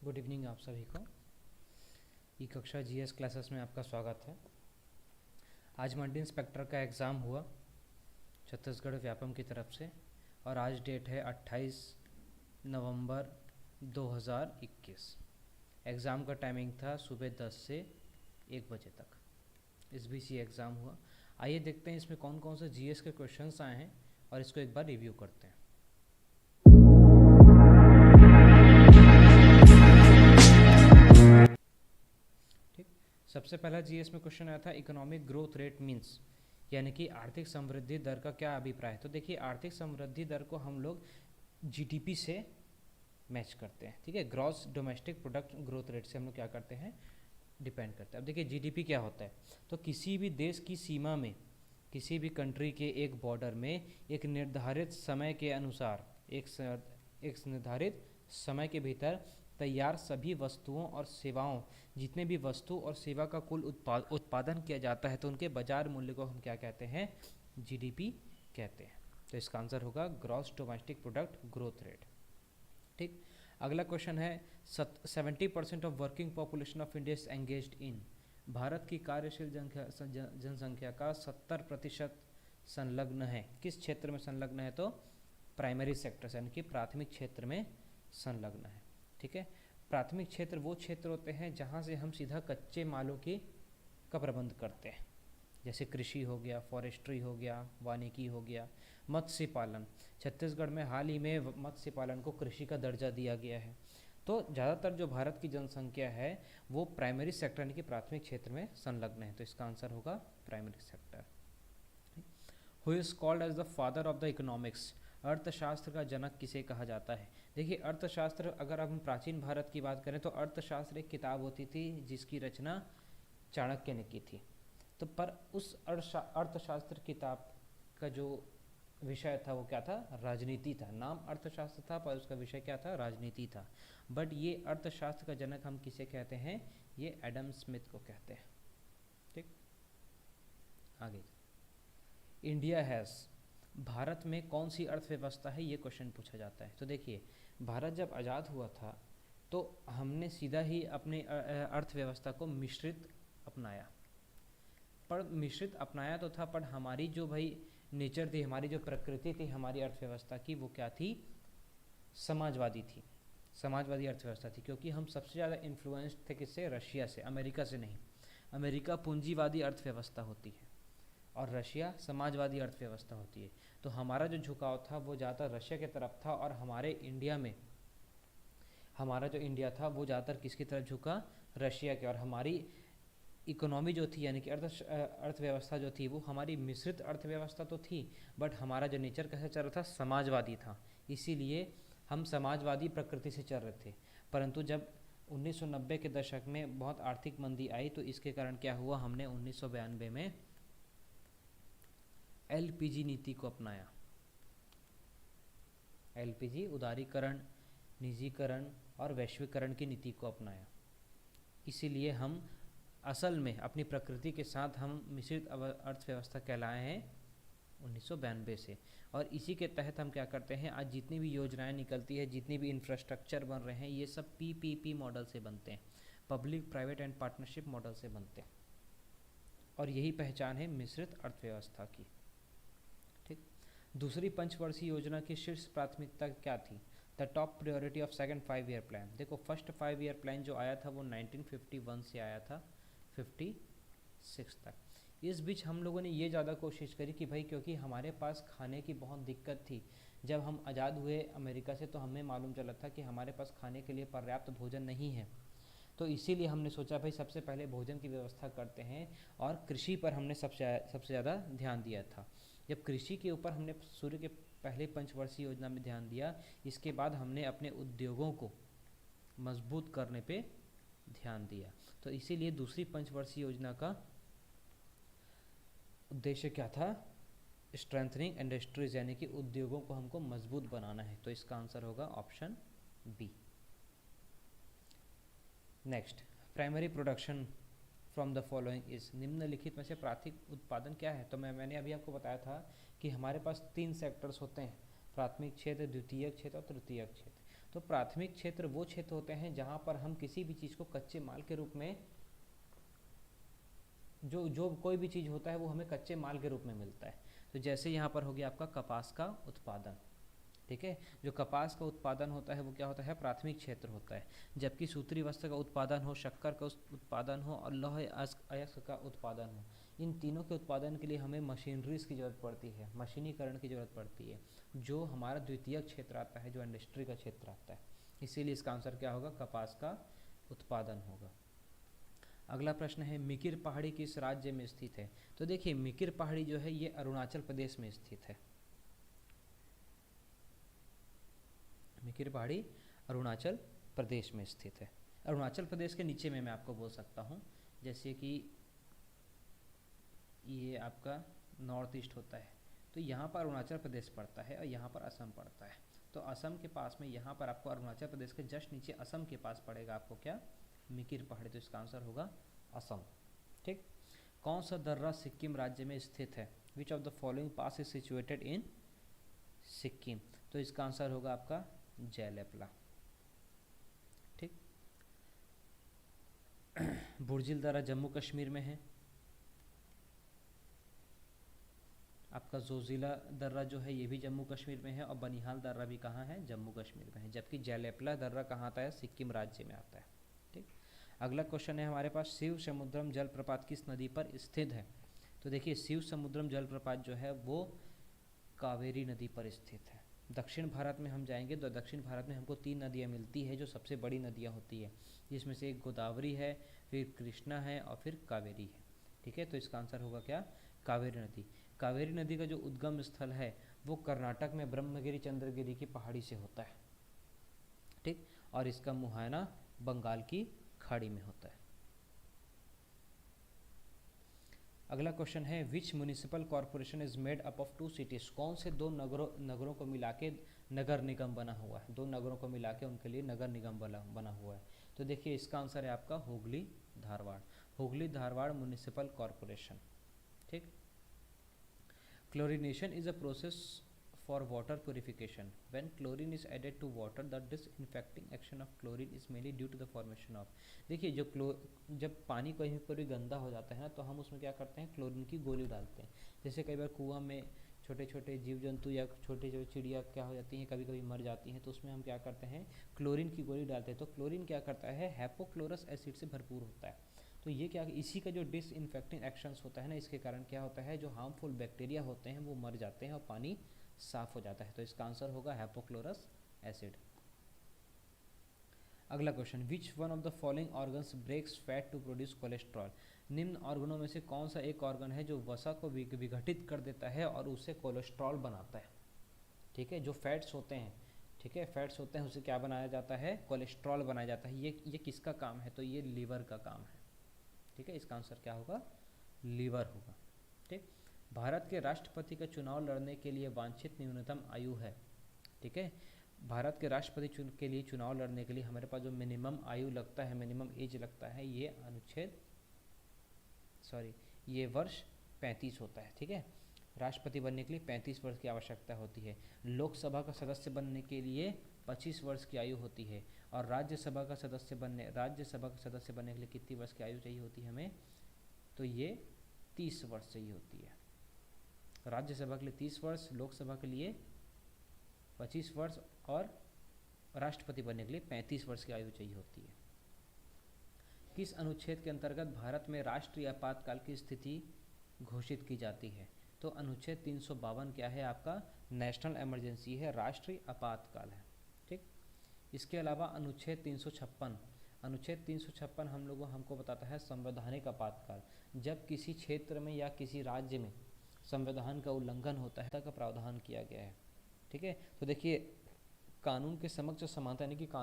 Good evening आप सभी को। ई कक्षा जीएस क्लासेस में आपका स्वागत है। आज मंडी इंस्पेक्टर का एग्ज़ाम हुआ छत्तीसगढ़ व्यापम की तरफ से और आज डेट है 28 नवंबर 2021। एग्ज़ाम का टाइमिंग था सुबह 10 से 1 बजे तक। इस बीच ये एग्ज़ाम हुआ। आइए देखते हैं इसमें कौन कौन से जीएस के क्वेश्चंस आए हैं और इसको एक बार रिव्यू करते हैं। सबसे पहला जीएस में क्वेश्चन आया था इकोनॉमिक ग्रोथ रेट मीन्स, यानी कि आर्थिक समृद्धि दर का क्या अभिप्राय है। तो देखिए आर्थिक समृद्धि दर को हम लोग जीडीपी से मैच करते हैं, ठीक है। Gross domestic product growth rate से हम लोग क्या करते हैं, डिपेंड करते हैं। अब देखिए जीडीपी क्या होता है, तो किसी भी देश की सीमा में, किसी भी कंट्री के एक बॉर्डर में एक निर्धारित समय के अनुसार एक निर्धारित समय के भीतर तैयार सभी वस्तुओं और सेवाओं, जितने भी वस्तु और सेवा का कुल उत्पादन किया जाता है, तो उनके बाजार मूल्य को हम क्या कहते हैं, जीडीपी कहते हैं। तो इसका आंसर होगा gross domestic product growth rate, ठीक। अगला क्वेश्चन है 70% of working population of India is engaged in. Bharat की कार्यशील जनसंख्या का 70% संलग्न है। किस क्षेत्र में संलग्न है, तो प्राइमरी सेक्टर यानी कि प्राथमिक क्षेत्र में संलग्न है, ठीक है। प्राथमिक क्षेत्र वो क्षेत्र होते हैं जहाँ से हम सीधा कच्चे मालों का प्रबंध करते हैं, जैसे कृषि हो गया, फॉरेस्ट्री हो गया, वानिकी हो गया, मत्स्य पालन। छत्तीसगढ़ में हाल ही में मत्स्य पालन को कृषि का दर्जा दिया गया है। तो ज़्यादातर जो भारत की जनसंख्या है वो प्राइमरी सेक्टर यानी कि प्राथमिक क्षेत्र में संलग्न है। तो इसका आंसर होगा primary sector. Who is called as the father of the economics. अर्थशास्त्र का जनक किसे कहा जाता है। देखिए अर्थशास्त्र, अगर हम प्राचीन भारत की बात करें तो अर्थशास्त्र एक किताब होती थी जिसकी रचना चाणक्य ने की थी। तो पर उस अर्थशास्त्र किताब का जो विषय था वो क्या था, राजनीति था। नाम अर्थशास्त्र था पर उसका विषय क्या था, राजनीति था। बट ये अर्थशास्त्र का जनक हम किसे कहते हैं, ये एडम स्मिथ को कहते हैं, ठीक। आगे इंडिया हैज़, भारत में कौन सी अर्थव्यवस्था है, ये क्वेश्चन पूछा जाता है। तो देखिए भारत जब आज़ाद हुआ था तो हमने सीधा ही अपने अर्थव्यवस्था को मिश्रित अपनाया। पर मिश्रित अपनाया तो था, पर हमारी जो भाई नेचर थी, हमारी जो प्रकृति थी हमारी अर्थव्यवस्था की, वो क्या थी, समाजवादी थी, समाजवादी अर्थव्यवस्था थी। क्योंकि हम सबसे ज़्यादा इन्फ्लुएंस्ड थे किससे, रशिया से, अमेरिका से नहीं। अमेरिका पूंजीवादी अर्थव्यवस्था होती है और रशिया समाजवादी अर्थव्यवस्था होती है। तो हमारा जो झुकाव था वो ज़्यादातर रशिया की तरफ था और हमारे इंडिया में हमारा जो इंडिया था वो ज़्यादातर किसकी तरफ झुका, रशिया के। और हमारी इकोनॉमी जो थी यानी कि अर्थव्यवस्था जो थी वो हमारी मिश्रित अर्थव्यवस्था तो थी, बट हमारा जो नेचर कैसे चल रहा था, समाजवादी था। इसीलिए हम समाजवादी प्रकृति से चल रहे थे। परंतु जब 1990 के दशक में बहुत आर्थिक मंदी आई तो इसके कारण क्या हुआ, हमने 1992 में एलपीजी नीति को अपनाया। एलपीजी उदारीकरण, निजीकरण और वैश्वीकरण की नीति को अपनाया। इसीलिए हम असल में अपनी प्रकृति के साथ हम मिश्रित अर्थव्यवस्था कहलाए हैं 1992 से। और इसी के तहत हम क्या करते हैं, आज जितनी भी योजनाएं निकलती है, जितनी भी इंफ्रास्ट्रक्चर बन रहे हैं, ये सब पीपीपी मॉडल से बनते हैं, public private and partnership model से बनते हैं। और यही पहचान है मिश्रित अर्थव्यवस्था की, ठीक। दूसरी पंचवर्षीय योजना की शीर्ष प्राथमिकता क्या थी, the top priority of second 5 year plan. देखो फर्स्ट 5 ईयर प्लान जो आया था वो 1951 से आया था 56 तक। इस बीच हम लोगों ने ये ज़्यादा कोशिश करी कि भाई, क्योंकि हमारे पास खाने की बहुत दिक्कत थी। जब हम आज़ाद हुए अमेरिका से तो हमें मालूम चला था कि हमारे पास खाने के लिए पर्याप्त भोजन नहीं है। तो इसीलिए हमने सोचा भाई सबसे पहले भोजन की व्यवस्था करते हैं और कृषि पर हमने सबसे ज़्यादा ध्यान दिया था। जब कृषि के ऊपर हमने सूर्य के पहले पंचवर्षीय योजना में ध्यान दिया, इसके बाद हमने अपने उद्योगों को मजबूत करने पे ध्यान दिया। तो इसीलिए दूसरी पंचवर्षीय योजना का उद्देश्य क्या था, स्ट्रेंथनिंग इंडस्ट्रीज, यानी कि उद्योगों को हमको मजबूत बनाना है। तो इसका आंसर होगा option B. Next, primary production from the following is, निम्नलिखित में से प्राथमिक उत्पादन क्या है। तो मैंने अभी आपको बताया था कि हमारे पास 3 सेक्टर्स होते हैं, प्राथमिक क्षेत्र, द्वितीयक क्षेत्र और तृतीयक क्षेत्र। तो प्राथमिक क्षेत्र वो क्षेत्र होते हैं जहाँ पर हम किसी भी चीज़ को कच्चे माल के रूप में, जो जो कोई भी चीज़ होता है वो हमें कच्चे माल के रूप में मिलता है। तो जैसे यहाँ पर हो गया आपका कपास का उत्पादन, ठीक है, जो कपास का उत्पादन होता है वो क्या होता है, प्राथमिक क्षेत्र होता है। जबकि सूत्री वस्त्र का उत्पादन हो, शक्कर का उत्पादन हो और लौह अयस्क का उत्पादन हो, इन तीनों के उत्पादन के लिए हमें मशीनरीज की ज़रूरत पड़ती है, मशीनीकरण की ज़रूरत पड़ती है, जो हमारा द्वितीयक क्षेत्र आता है, जो इंडस्ट्री का क्षेत्र आता है। इसीलिए इसका आंसर क्या होगा, कपास का उत्पादन होगा। अगला प्रश्न है, मिकिर पहाड़ी किस राज्य में स्थित है? तो देखिए मिकिर पहाड़ी जो है ये अरुणाचल प्रदेश में स्थित है। मिकिर पहाड़ी अरुणाचल प्रदेश में स्थित है। अरुणाचल प्रदेश के नीचे में मैं आपको बोल सकता हूँ, जैसे कि ये आपका नॉर्थ ईस्ट होता है, तो यहाँ पर अरुणाचल प्रदेश पड़ता है और यहाँ पर असम पड़ता है। तो असम के पास में यहाँ पर आपको अरुणाचल प्रदेश के जस्ट नीचे असम के पास पड़ेगा आपको क्या, मिकिर पहाड़ी। तो इसका आंसर होगा असम। ठीक, कौन सा दर्रा सिक्किम राज्य में स्थित है? Which of the following pass is situated in Sikkim? तो इसका आंसर होगा आपका जैलेपला। ठीक, बुर्जिल दर्रा जम्मू कश्मीर में है। आपका जोजिला दर्रा जो है ये भी जम्मू कश्मीर में है, और बनिहाल दर्रा भी कहाँ है, जम्मू कश्मीर में है। जबकि जैलेपला दर्रा कहाँ आता है, सिक्किम राज्य में आता है। ठीक, अगला क्वेश्चन है हमारे पास, शिव समुद्रम जलप्रपात किस नदी पर स्थित है? तो देखिए शिव समुद्रम जलप्रपात जो है वो कावेरी नदी पर स्थित है। दक्षिण भारत में हम जाएंगे तो दक्षिण भारत में हमको 3 नदियाँ मिलती है जो सबसे बड़ी नदियाँ होती है, जिसमें से एक गोदावरी है, फिर कृष्णा है और फिर कावेरी है। ठीक है, तो इसका आंसर होगा क्या, कावेरी नदी। कावेरी नदी का जो उद्गम स्थल है वो कर्नाटक में ब्रह्मगिरी चंद्रगिरी की पहाड़ी से होता है। ठीक, और इसका मुहायना बंगाल की खाड़ी में होता है। अगला क्वेश्चन है, which municipal corporation is made up of 2 cities? कौन से दो नगरों को मिला के नगर निगम बना हुआ है? 2 नगरों को मिला के उनके लिए नगर निगम बना हुआ है। तो देखिए इसका आंसर है आपका हुगली धारवाड़, हुगली धारवाड़ म्यूनिसिपल कॉरपोरेशन। ठीक, chlorination is a process for water purification. When chlorine is added to water, the disinfecting action of chlorine is mainly due to the formation of। देखिए जब पानी कहीं पर भी गंदा हो जाता है ना, तो हम उसमें क्या करते हैं, क्लोरीन की गोली डालते हैं। जैसे कई बार कुआं में छोटे छोटे जीव जंतु या छोटे छोटे चिड़िया क्या हो जाती हैं, कभी कभी मर जाती हैं, तो उसमें हम क्या करते हैं, क्लोरीन की गोली डालते हैं। तो क्लोरीन क्या करता है, हाइपोक्लोरस एसिड से भरपूर होता है। तो ये क्या, इसी का जो डिसइंफेक्टिंग एक्शंस होता है ना, इसके कारण क्या होता है, जो हार्मफुल बैक्टीरिया होते हैं वो मर जाते हैं और पानी साफ हो जाता है। तो इसका आंसर होगा हाइपोक्लोरस एसिड। अगला question, which one of the following organs breaks fat to produce cholesterol? निम्न ऑर्गनों में से कौन सा एक ऑर्गन है जो वसा को विघटित कर देता है और उससे कोलेस्ट्रॉल बनाता है? ठीक है, जो फैट्स होते हैं, ठीक है, फैट्स होते हैं उससे क्या बनाया जाता है, कोलेस्ट्रॉल बनाया जाता है। ये किसका काम है, तो ये लीवर का काम है। ठीक है, इसका आंसर क्या होगा, लीवर होगा। ठीक, भारत के राष्ट्रपति का चुनाव लड़ने के लिए वांछित न्यूनतम आयु है? ठीक है, भारत के राष्ट्रपति के लिए चुनाव लड़ने के लिए हमारे पास जो मिनिमम आयु लगता है, मिनिमम एज लगता है, ये वर्ष 35 होता है। ठीक है, राष्ट्रपति बनने के लिए 35 वर्ष की आवश्यकता होती है। लोकसभा का सदस्य बनने के लिए 25 वर्ष की आयु होती है। और राज्यसभा का सदस्य बनने के लिए कितनी वर्ष की आयु चाहिए होती है हमें, तो ये 30 वर्ष चाहिए होती है। राज्यसभा के लिए 30 वर्ष, लोकसभा के लिए 25 वर्ष और राष्ट्रपति बनने के लिए 35 वर्ष की आयु चाहिए होती है। किस अनुच्छेद के अंतर्गत भारत में राष्ट्रीय आपातकाल की स्थिति घोषित की जाती है? तो अनुच्छेद 352 क्या है आपका, नेशनल इमरजेंसी है, राष्ट्रीय आपातकाल है। ठीक, इसके अलावा अनुच्छेद 356 हमको बताता है संवैधानिक आपातकाल। जब किसी क्षेत्र में या किसी राज्य में संविधान का उल्लंघन होता है का प्रावधान किया गया है। ठीक है, तो देखिए कानून के समक्ष समानता यानी कि